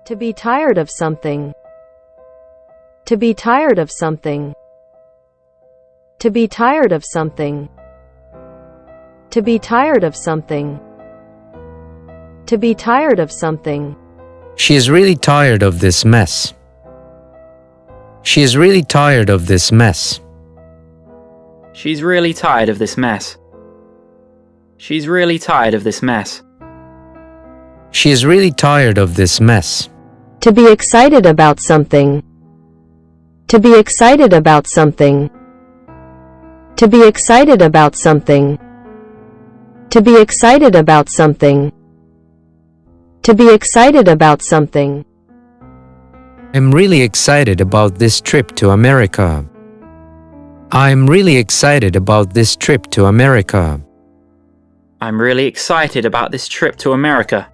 To be tired of something. To be tired of something. To be tired of something. To be tired of something. To be tired of something. She is really tired of this mess. She is really tired of this mess. She's really tired of this mess. She's really tired of this mess. She is really tired of this mess. To be excited about something. To be excited about something. To be excited about something. To be excited about something. To be excited about something. I'm really excited about this trip to America. I'm really excited about this trip to America. I'm really excited about this trip to America.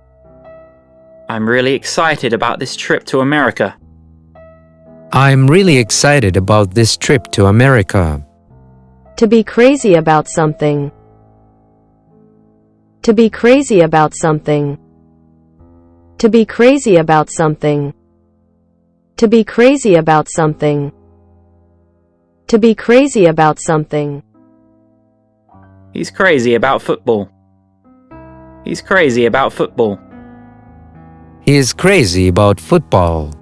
I'm really excited about this trip to America. I'm really excited about this trip to America. To be crazy about something. To be crazy about something. To be crazy about something. To be crazy about something. To be crazy about something. He's crazy about football. He's crazy about football. He is crazy about football.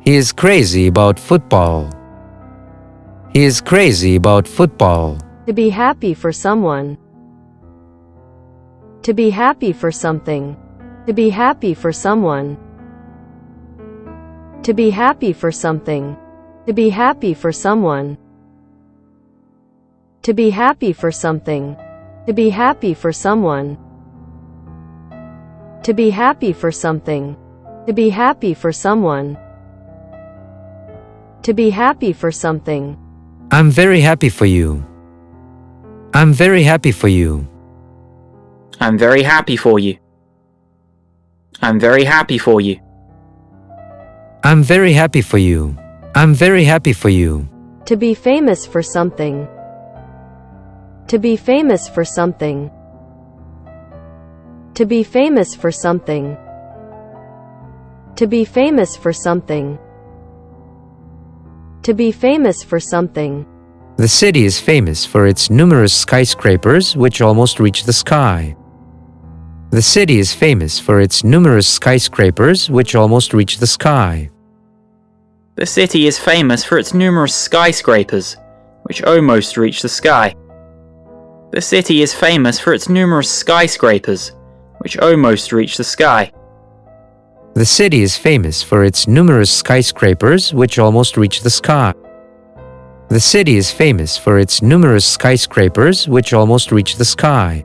He is crazy about football. He is crazy about football. To be happy for someone. To be happy for something. To be happy for someone. To be happy for something. To be happy for someone. To be happy for something. To be happy for someone. To be happy for something. To be happy for someone. To be happy for something. I'm very happy for you. I'm very happy for you. I'm very happy for you. I'm very happy for you. I'm very happy for you. I'm very happy for you. To be famous for something. To be famous for something. To be famous for something. To be famous for something. To be famous for something. The city is famous for its numerous skyscrapers which almost reach the sky. The city is famous for its numerous skyscrapers which almost reach the sky. The city is famous for its numerous skyscrapers, which almost reach the sky. The city is famous for its numerous skyscrapers, which almost reach the sky. The city is famous for its numerous skyscrapers which almost reach the sky. The city is famous for its numerous skyscrapers which almost reach the sky.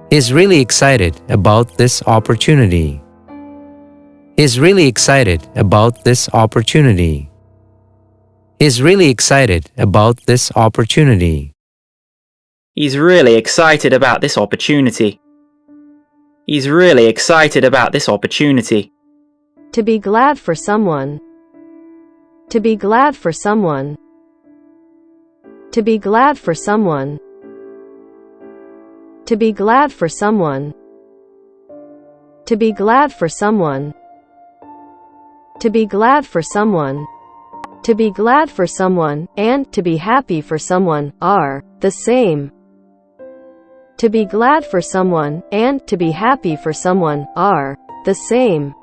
He is really excited about this opportunity. He is really excited about this opportunity. He is really excited about this opportunity. He's really excited about this opportunity. He's really excited about this opportunity. To be glad for someone. To be glad for someone. To be glad for someone. To be glad for someone. To be glad for someone. To be glad for someone. To be glad for someone and to be happy for someone are the same. To be glad for someone and to be happy for someone are the same.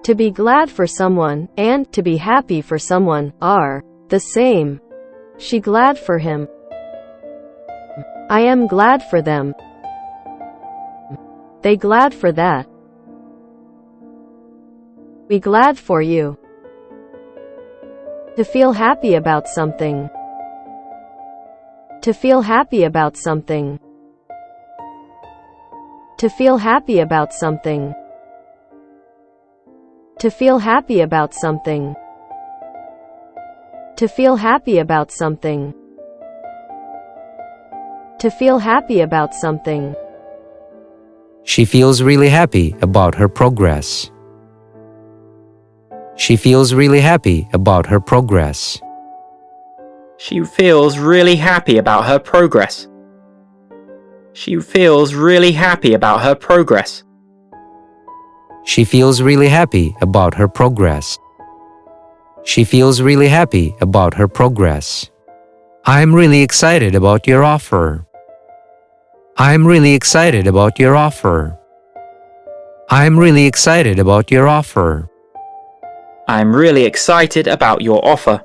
To be glad for someone and to be happy for someone are the same. She glad for him. I am glad for them. They glad for that. We glad for you. To feel happy about something. To feel happy about something. To feel happy about something. To feel happy about something. To feel happy about something. To feel happy about something. She feels really happy about her progress. She feels really happy about her progress. She feels really happy about her progress. She feels really happy about her progress. She feels really happy about her progress. She feels really happy about her progress. I'm really excited about your offer. I'm really excited about your offer. I'm really excited about your offer. I'm really excited about your offer.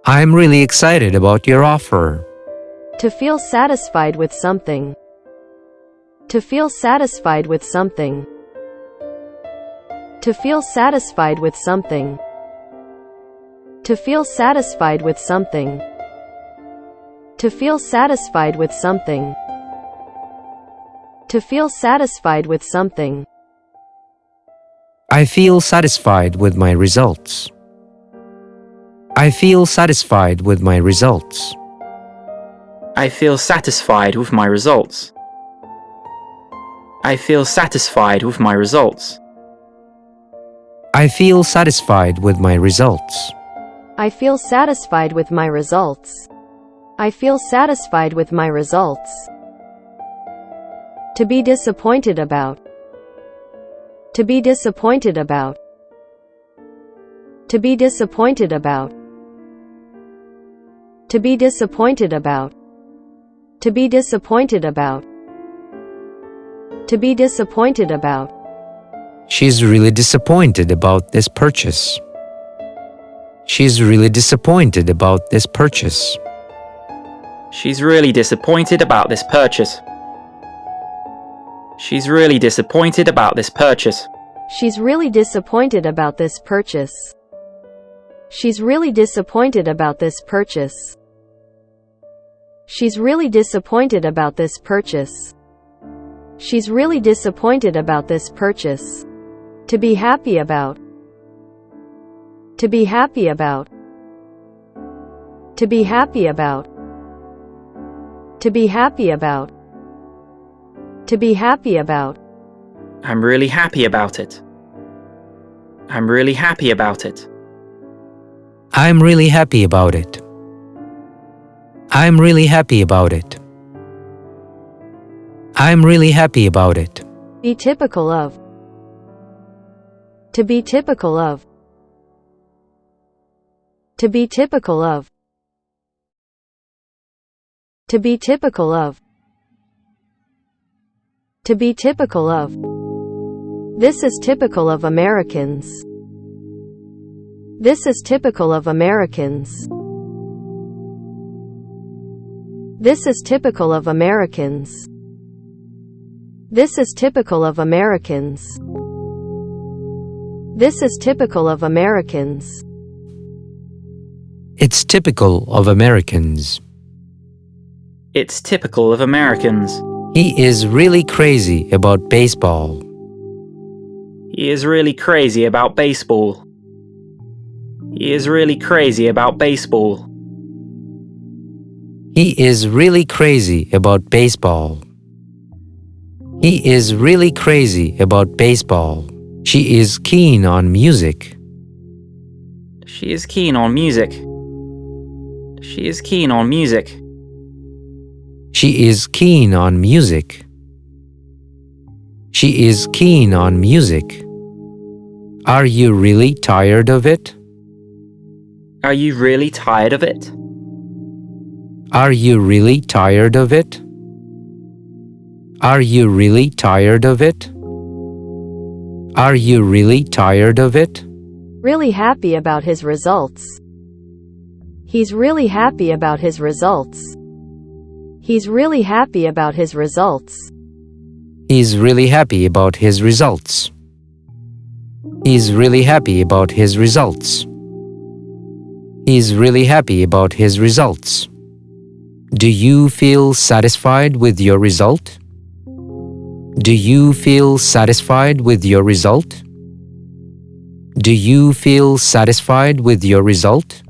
I'm really excited about your offer. To feel satisfied with something. To feel satisfied with something. To feel satisfied with something. To feel satisfied with something. To feel satisfied with something. To feel satisfied with something. I feel satisfied with my results. I feel satisfied with my results. I feel satisfied with my results. I feel satisfied with my results. I feel satisfied with my results. I feel satisfied with my results. I feel satisfied with my results. To be disappointed about. To be disappointed about. To be disappointed about. To be disappointed about. To be disappointed about. To be disappointed about. She's really disappointed about this purchase. She's really disappointed about this purchase. She's really disappointed about this purchase. She's really disappointed about this purchase. She's really disappointed about this purchase. She's really disappointed about this purchase. She's really disappointed about this purchase. She's really disappointed about this purchase. To be happy about. To be happy about. To be happy about. To be happy about. To be happy about. I'm really happy about it. I'm really happy about it. I'm really happy about it. I'm really happy about it. I'm really happy about it. Be typical of. To be typical of. To be typical of. To be typical of. To be typical of. This is typical of Americans. This is typical of Americans. This is typical of Americans. This is typical of Americans. This is typical of Americans. It's typical of Americans. It's typical of Americans. He is really crazy about baseball. He is really crazy about baseball. He is really crazy about baseball. He is really crazy about baseball. He is really crazy about baseball. She is keen on music. She is keen on music. She is keen on music. She is keen on music. She is keen on music. Are you really tired of it? Are you really tired of it? Are you really tired of it? Are you really tired of it? Are you really tired of it? Really happy about his results. He's really happy about his results. He's really happy about his results. He's really happy about his results. He's really happy about his results. He's really happy about his results. Do you feel satisfied with your result? Do you feel satisfied with your result? Do you feel satisfied with your result?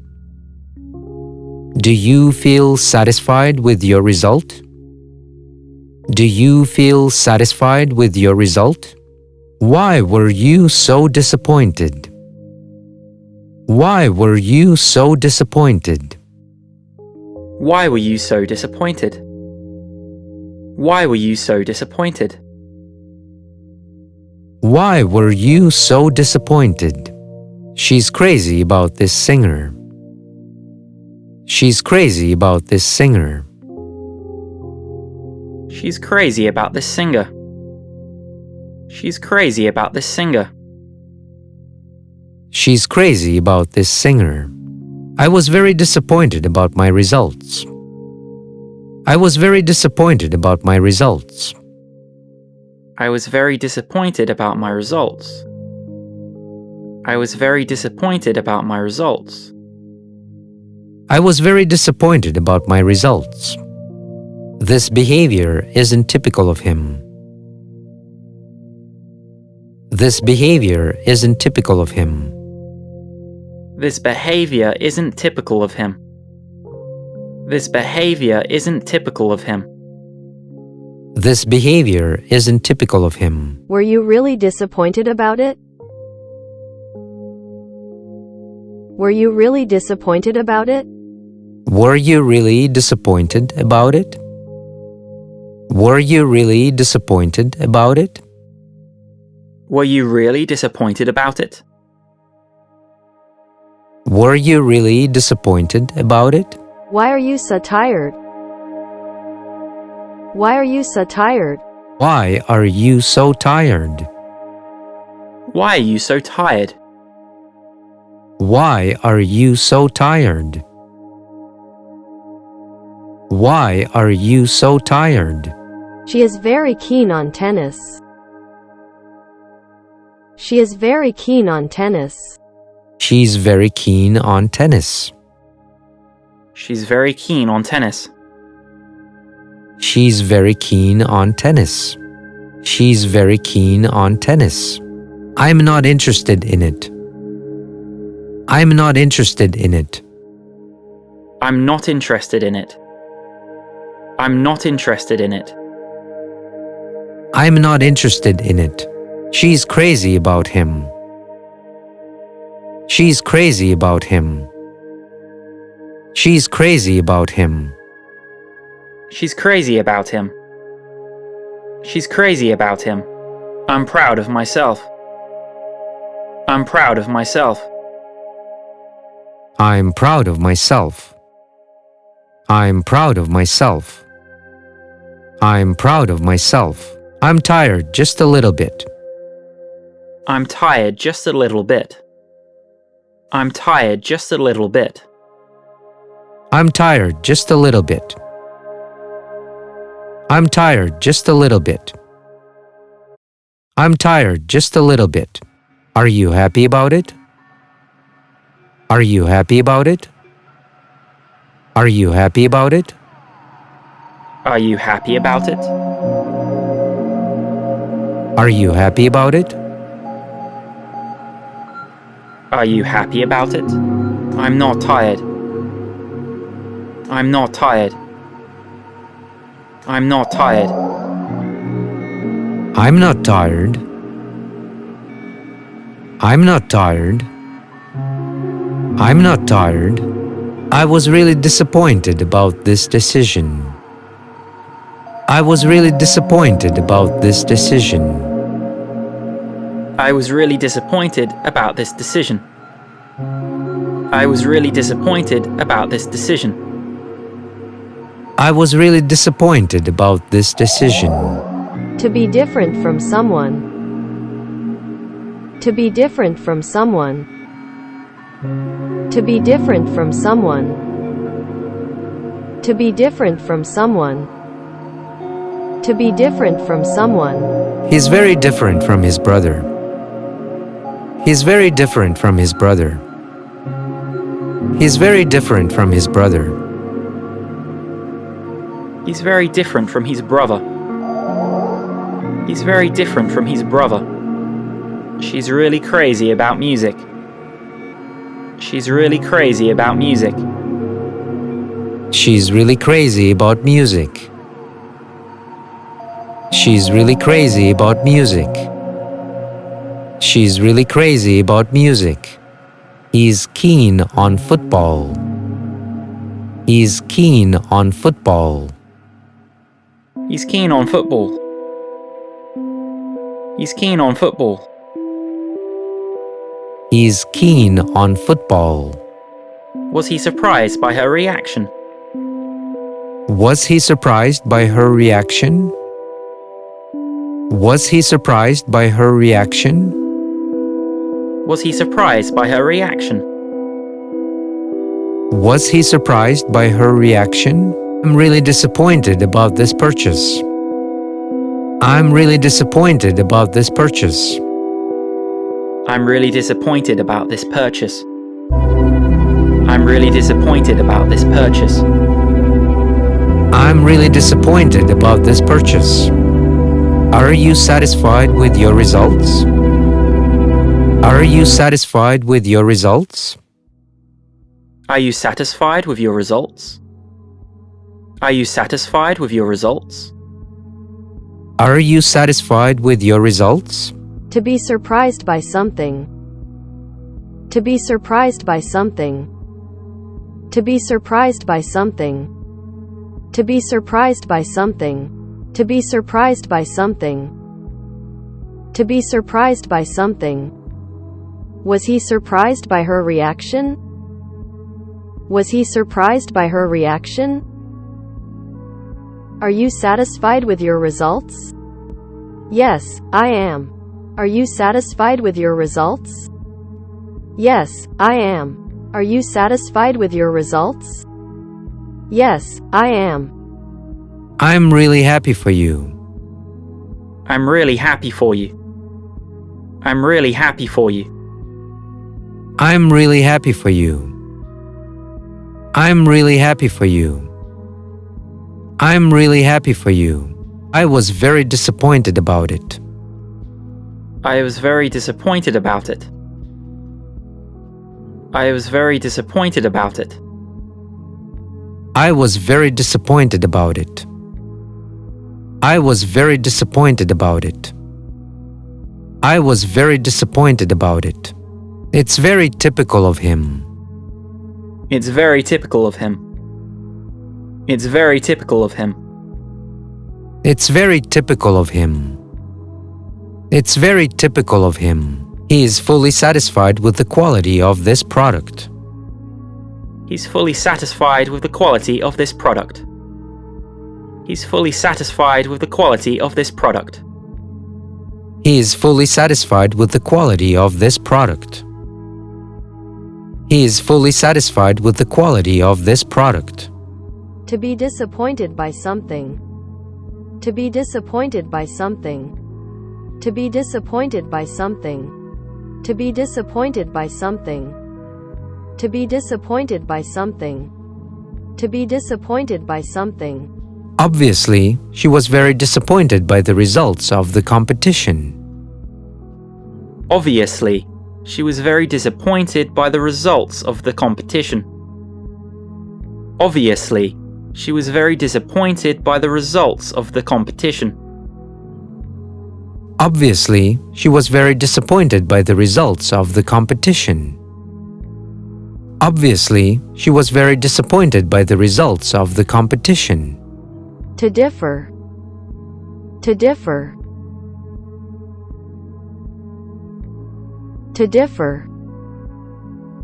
Do you feel satisfied with your result? Do you feel satisfied with your result? Why were you so disappointed? Why were you so disappointed? Why were you so disappointed? Why were you so disappointed? Why were you so disappointed? She's crazy about this singer. She's crazy about this singer. She's crazy about this singer. She's crazy about this singer. She's crazy about this singer. I was very disappointed about my results. I was very disappointed about my results. I was very disappointed about my results. I was very disappointed about my results. I was very disappointed about my results. This behavior isn't typical of him. This behavior isn't typical of him. This behavior isn't typical of him. This behavior isn't typical of him. This behavior isn't typical of him. Were you really disappointed about it? Were you really disappointed about it? Were you really disappointed about it? Were you really disappointed about it? Were you really disappointed about it? Were you really disappointed about it? Why are you so tired? Why are you so tired? Why are you so tired? Why are you so tired? Why are you so tired? Why are you so tired? She is very keen on tennis. She is very keen on tennis. She's very keen on tennis. She's very keen on tennis. She's very keen on tennis. She's very keen on tennis. I'm not interested in it. I'm not interested in it. I'm not interested in it. I'm not interested in it. I'm not interested in it. She's crazy about him. She's crazy about him. She's crazy about him. She's crazy about him. She's crazy about him. I'm proud of myself. I'm proud of myself. I'm proud of myself. I'm proud of myself. I'm proud of myself. I'm tired just a little bit. I'm tired just a little bit. I'm tired just a little bit. I'm tired just a little bit. I'm tired just a little bit. I'm tired just a little bit. Are you happy about it? Are you happy about it? Are you happy about it? Are you happy about it? Are you happy about it? Are you happy about it? I'm not tired. I'm not tired. I'm not tired. I'm not tired. I'm not tired. I'm not tired. I was really disappointed about this decision. I was really disappointed about this decision. I was really disappointed about this decision. I was really disappointed about this decision. I was really disappointed about this decision. To be different from someone. To be different from someone. To be different from someone. To be different from someone. To be different from someone. He's very different from his brother. He's very different from his brother. He's very different from his brother. He's very different from his brother. He's very different from his brother. She's really crazy about music. She's really crazy about music. She's really crazy about music. She's really crazy about music. She's really crazy about music. He's keen on football. He's keen on football. He's keen on football. He's keen on football. He's keen on football. Was he surprised by her reaction? Was he surprised by her reaction? Was he surprised by her reaction? Was he surprised by her reaction? Was he surprised by her reaction? I'm really disappointed about this purchase. I'm really disappointed about this purchase. I'm really disappointed about this purchase. I'm really disappointed about this purchase. I'm really disappointed about this purchase. Are you satisfied with your results? Are you satisfied with your results? Are you satisfied with your results? Are you satisfied with your results? Are you satisfied with your results? To be surprised by something. To be surprised by something. To be surprised by something. To be surprised by something. To be surprised by something. To be surprised by something. Was he surprised by her reaction? Was he surprised by her reaction? Are you satisfied with your results? Yes, I am. Are you satisfied with your results? Yes, I am. Are you satisfied with your results? Yes, I am. I'm really happy for you. I'm really happy for you. I'm really happy for you. I'm really happy for you. I'm really happy for you. I'm really happy for you. I was very disappointed about it. I was very disappointed about it. I was very disappointed about it. I was very disappointed about it. I was very disappointed about it. I was very disappointed about it. It's very typical of him. It's very typical of him. It's very typical of him. It's very typical of him. It's very typical of him. He is fully satisfied with the quality of this product. He's fully satisfied with the quality of this product. He's fully satisfied with the quality of this product. He is fully satisfied with the quality of this product. He is fully satisfied with the quality of this product. To be disappointed by something. To be disappointed by something. To be disappointed by something. To be disappointed by something. To be disappointed by something. To be disappointed by something. Obviously, she was very disappointed by the results of the competition. Obviously, she was very disappointed by the results of the competition. Obviously, she was very disappointed by the results of the competition. Obviously, she was very disappointed by the results of the competition. Obviously, she was very disappointed by the results of the competition. To differ. To differ. To differ.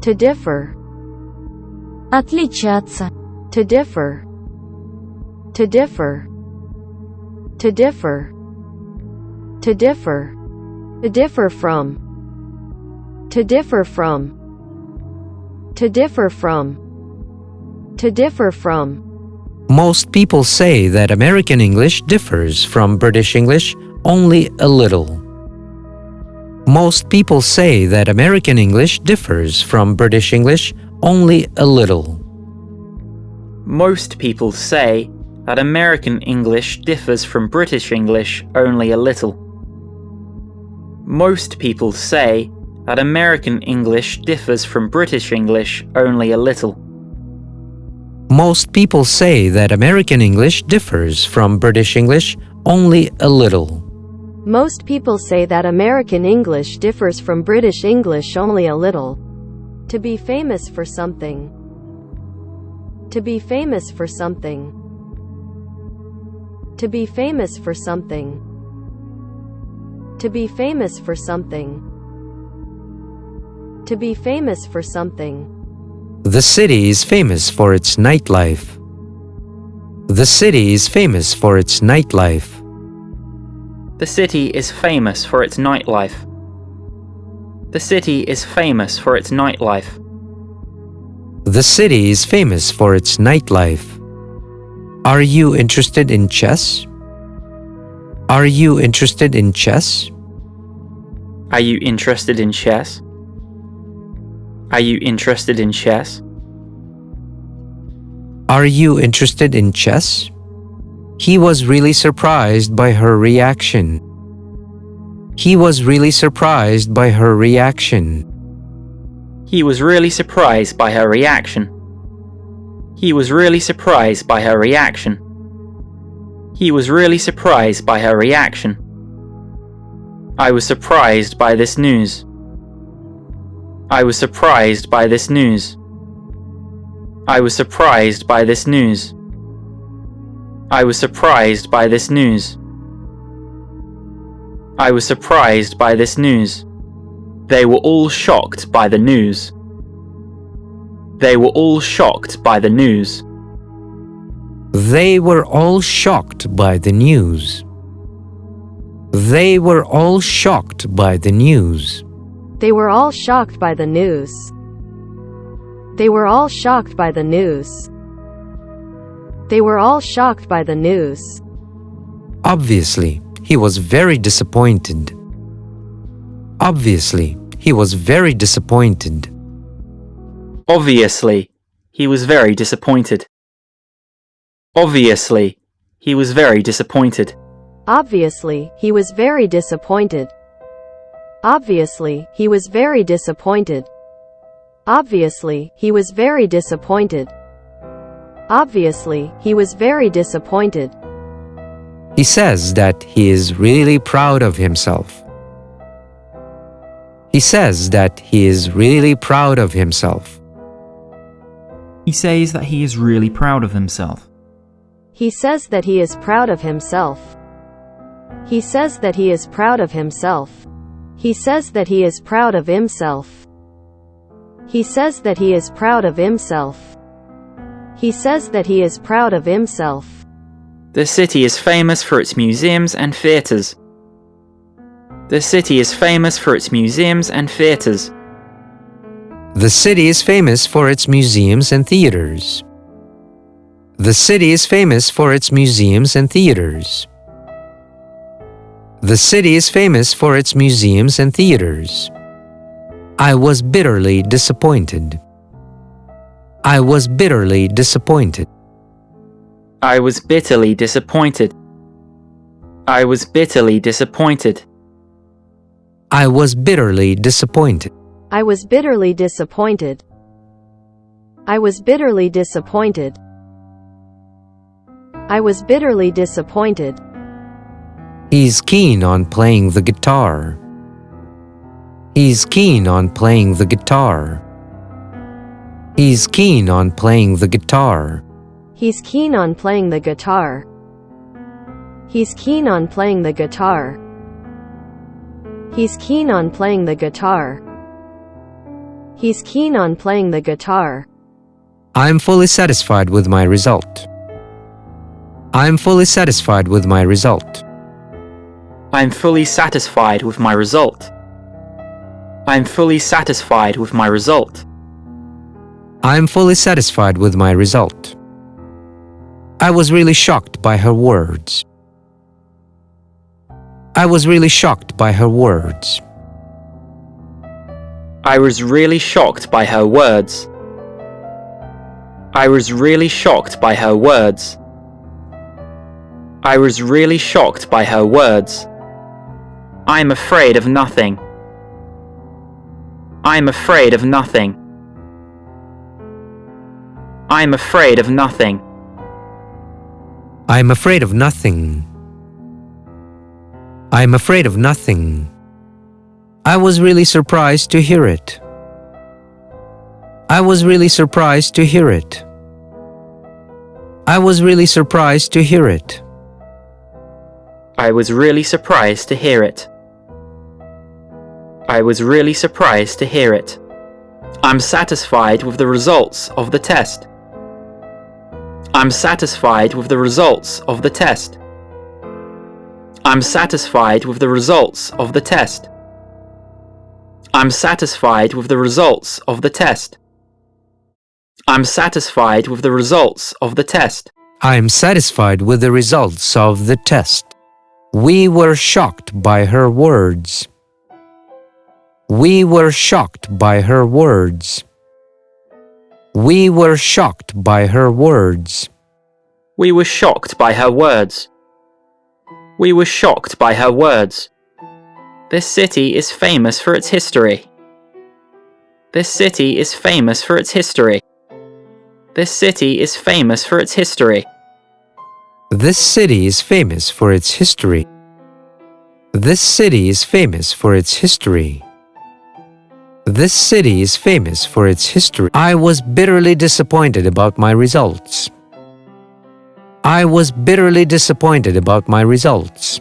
To differ. Отличаться. To differ. To differ. To differ. To differ. To differ from. To differ from. To differ from. To differ from. Most people say that American English differs from British English only a little. Most people say that American English differs from British English only a little. Most people say that American English differs from British English only a little. Most people say that American English differs from British English only a little. Most people say that American English differs from British English only a little. Most people say that American English differs from British English only a little. To be famous for something. To be famous for something. To be famous for something. To be famous for something. To be famous for something. The city is famous for its nightlife. The city is famous for its nightlife. The city is famous for its nightlife. The city is famous for its nightlife. The city is famous for its nightlife. Are you interested in chess? Are you interested in chess? Are you interested in chess? Are you interested in chess? Are you interested in chess? He was really surprised by her reaction. He was really surprised by her reaction. He was really surprised by her reaction. He was really surprised by her reaction. He was really surprised by her reaction. I was surprised by this news. I was surprised by this news. I was surprised by this news. I was surprised by this news. I was surprised by this news. They were all shocked by the news. They were all shocked by the news. They were all shocked by the news. They were all shocked by the news. They were all shocked by the news. They were all shocked by the news. They were all shocked by the news. Obviously, he was very disappointed. Obviously, he was very disappointed. Obviously, he was very disappointed. Obviously, he was very disappointed. Obviously, he was very disappointed. Obviously, he was very disappointed. Obviously, he was very disappointed. Obviously, he was very disappointed. He says that he is really proud of himself. He says that he is really proud of himself. He says that he is really proud of himself. He says that he is proud of himself. He says that he is proud of himself. He says that he is proud of himself. He says that he is proud of himself. He says that he is proud of himself. The city is famous for its museums and theatres. The city is famous for its museums and theatres. The city is famous for its museums and theaters. The city is famous for its museums and theaters. The city is famous for its museums and theaters. I was bitterly disappointed. I was bitterly disappointed. I was bitterly disappointed. I was bitterly disappointed. I was bitterly disappointed. I was bitterly disappointed. I was bitterly disappointed. I was bitterly disappointed. He's keen on playing the guitar. He's keen on playing the guitar. He's keen on playing the guitar. He's keen on playing the guitar. He's keen on playing the guitar. He's keen on playing the guitar. He's keen on playing the guitar. I'm fully satisfied with my result. I'm fully satisfied with my result. I'm fully satisfied with my result. I'm fully satisfied with my result. I'm fully satisfied with my result. I was really shocked by her words. I was really shocked by her words. I was really shocked by her words. I was really shocked by her words. I was really shocked by her words. I'm afraid of nothing. I'm afraid of nothing. I'm afraid of nothing. I'm afraid of nothing. I'm afraid of nothing. I was really surprised to hear it. I was really surprised to hear it. I was really surprised to hear it. I was really surprised to hear it. I was really surprised to hear it. I'm satisfied with the results of the test. I'm satisfied with the results of the test. I'm satisfied with the results of the test. I'm satisfied with the results of the test. I'm satisfied with the results of the test. I'm satisfied with the results of the test. We were shocked by her words. We were shocked by her words. We were shocked by her words. We were shocked by her words. We were shocked by her words. This city is famous for its history. This city is famous for its history. This city is famous for its history. This city is famous for its history. This city is famous for its history. This city is famous for its history. I was bitterly disappointed about my results. I was bitterly disappointed about my results.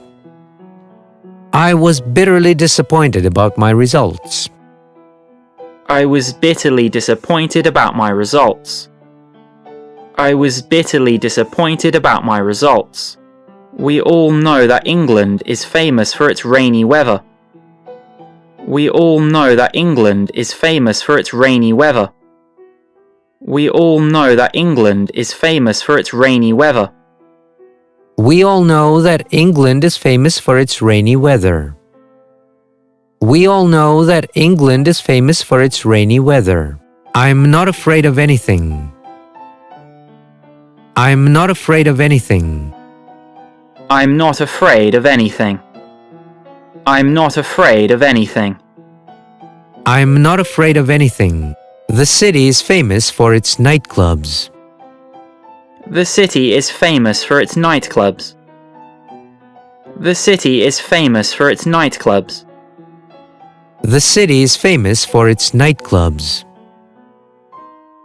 I was bitterly disappointed about my results. I was bitterly disappointed about my results. I was bitterly disappointed about my results. We all know that England is famous for its rainy weather. We all know that England is famous for its rainy weather. We all know that England is famous for its rainy weather. We all know that England is famous for its rainy weather. We all know that England is famous for its rainy weather. I'm not afraid of anything. I'm not afraid of anything. I'm not afraid of anything. I'm not afraid of anything. I'm not afraid of anything. The city is famous for its nightclubs. The city is famous for its nightclubs. The city is famous for its nightclubs. The city is famous for its nightclubs.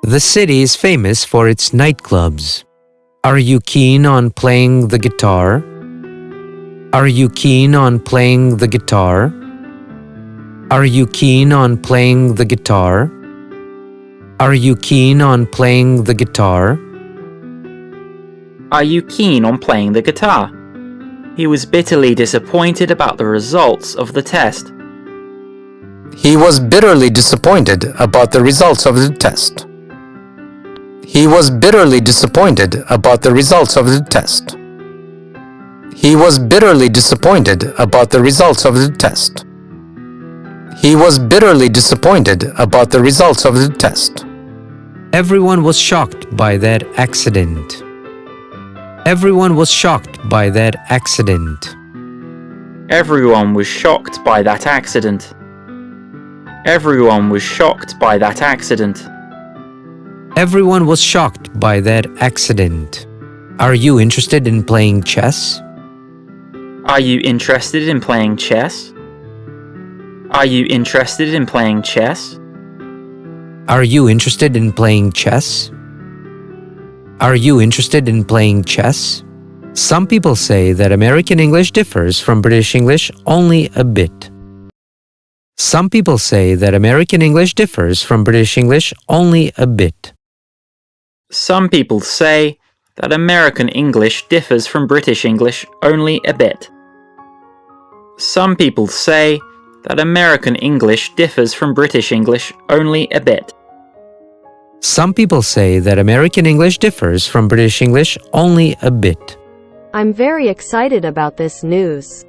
The city is famous for its nightclubs. Are you keen on playing the guitar? Are you keen on playing the guitar? Are you keen on playing the guitar? Are you keen on playing the guitar? Are you keen on playing the guitar? He was bitterly disappointed about the results of the test. He was bitterly disappointed about the results of the test. He was bitterly disappointed about the results of the test. He was bitterly disappointed about the results of the test. He was bitterly disappointed about the results of the test. Everyone was shocked by that accident. Everyone was shocked by that accident. Everyone was shocked by that accident. Everyone was shocked by that accident. Everyone was shocked by that accident. Are you interested in playing chess? Are you interested in playing chess? Are you interested in playing chess? Are you interested in playing chess? Are you interested in playing chess? Some people say that American English differs from British English only a bit. Some people say that American English differs from British English only a bit. Some people say that American English differs from British English only a bit. Some people say that American English differs from British English only a bit. Some people say that American English differs from British English only a bit. I'm very excited about this news.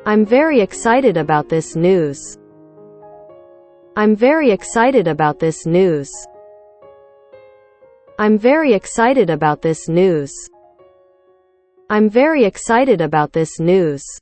I'm very excited about this news. I'm very excited about this news. I'm very excited about this news. I'm very excited about this news.